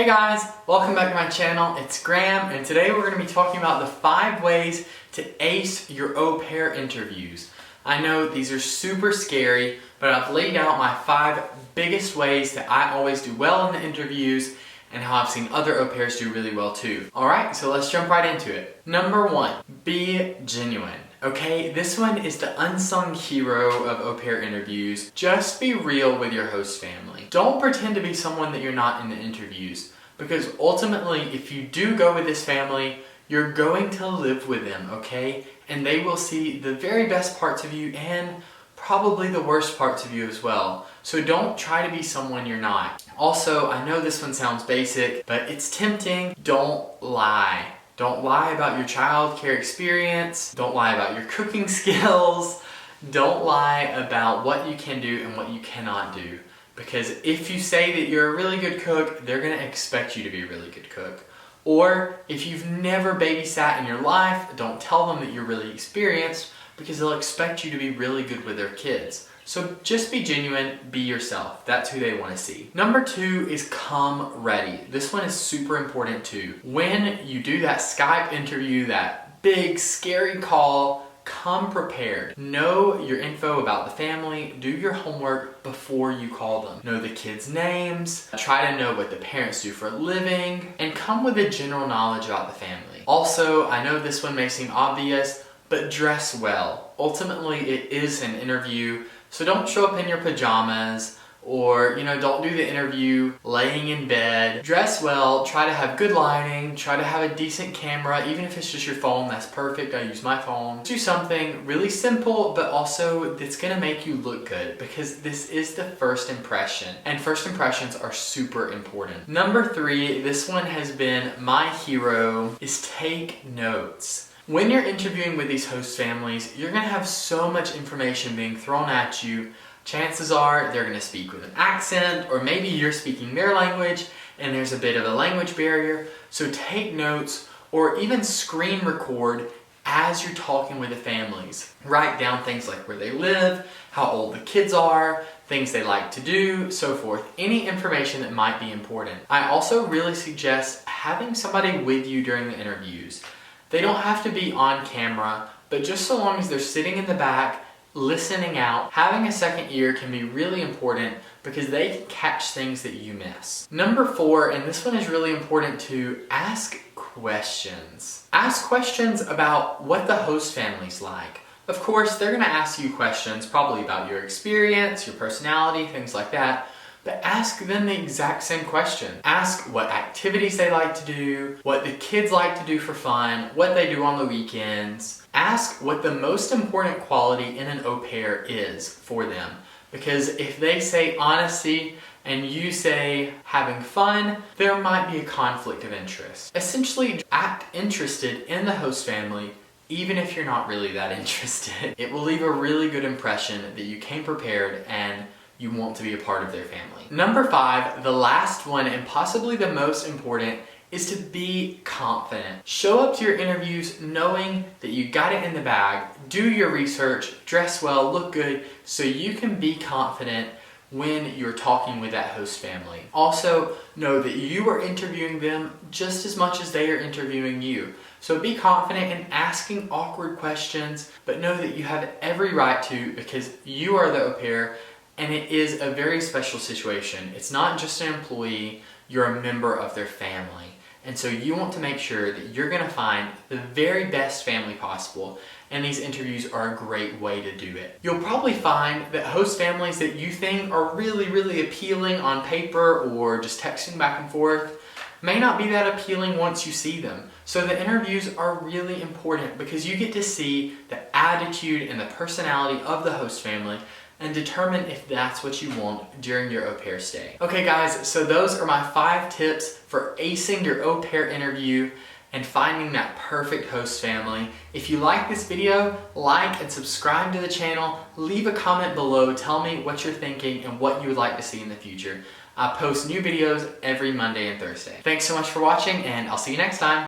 Hey guys, welcome back to my channel. It's Graham, and today we're going to be talking about the 5 ways to ace your au pair interviews. I know these are super scary, but I've laid out my 5 biggest ways that I always do well in the interviews and how I've seen other au pairs do really well too. Alright, so let's jump right into it. Number 1, be genuine. Okay, this one is the unsung hero of au pair interviews. Just be real with your host family. Don't pretend to be someone that you're not in the interviews, because ultimately, if you do go with this family, you're going to live with them, okay? And they will see the very best parts of you and probably the worst parts of you as well. So don't try to be someone you're not. Also, I know this one sounds basic, but it's tempting. Don't lie. Don't lie about your childcare experience. Don't lie about your cooking skills. Don't lie about what you can do and what you cannot do. Because if you say that you're a really good cook, they're going to expect you to be a really good cook. Or if you've never babysat in your life, don't tell them that you're really experienced, because they'll expect you to be really good with their kids. So just be genuine, be yourself. That's who they want to see. Number 2 is come ready. This one is super important too. When you do that Skype interview, that big scary call, come prepared. Know your info about the family. Do your homework before you call them. Know the kids' names. Try to know what the parents do for a living. And come with a general knowledge about the family. Also, I know this one may seem obvious, but dress well. Ultimately, it is an interview, so don't show up in your pajamas or, don't do the interview laying in bed. Dress well, try to have good lighting, try to have a decent camera, even if it's just your phone, that's perfect. I use my phone. Do something really simple, but also that's gonna make you look good, because this is the first impression, and first impressions are super important. Number 3, this one has been my hero, is take notes. When you're interviewing with these host families, you're gonna have so much information being thrown at you. Chances are they're gonna speak with an accent, or maybe you're speaking their language and there's a bit of a language barrier. So take notes, or even screen record as you're talking with the families. Write down things like where they live, how old the kids are, things they like to do, so forth. Any information that might be important. I also really suggest having somebody with you during the interviews. They don't have to be on camera, but just so long as they're sitting in the back, listening out, having a second ear can be really important, because they can catch things that you miss. Number 4, and this one is really important too, ask questions. Ask questions about what the host family's like. Of course, they're gonna ask you questions probably about your experience, your personality, things like that. But ask them the exact same question. Ask what activities they like to do, what the kids like to do for fun, what they do on the weekends. Ask what the most important quality in an au pair is for them. Because if they say honesty and you say having fun, there might be a conflict of interest. Essentially, act interested in the host family, even if you're not really that interested. It will leave a really good impression that you came prepared and you want to be a part of their family. Number 5, the last one and possibly the most important, is to be confident. Show up to your interviews knowing that you got it in the bag. Do your research, dress well, look good, so you can be confident when you're talking with that host family. Also, know that you are interviewing them just as much as they are interviewing you. So be confident in asking awkward questions, but know that you have every right to, because you are the au pair. And it is a very special situation. It's not just an employee, you're a member of their family. And so you want to make sure that you're gonna find the very best family possible, and these interviews are a great way to do it. You'll probably find that host families that you think are really, really appealing on paper or just texting back and forth may not be that appealing once you see them. So the interviews are really important, because you get to see the attitude and the personality of the host family and determine if that's what you want during your au pair stay. Okay guys, so those are my 5 tips for acing your au pair interview and finding that perfect host family. If you like this video, like and subscribe to the channel. Leave a comment below, tell me what you're thinking and what you would like to see in the future. I post new videos every Monday and Thursday. Thanks so much for watching, and I'll see you next time.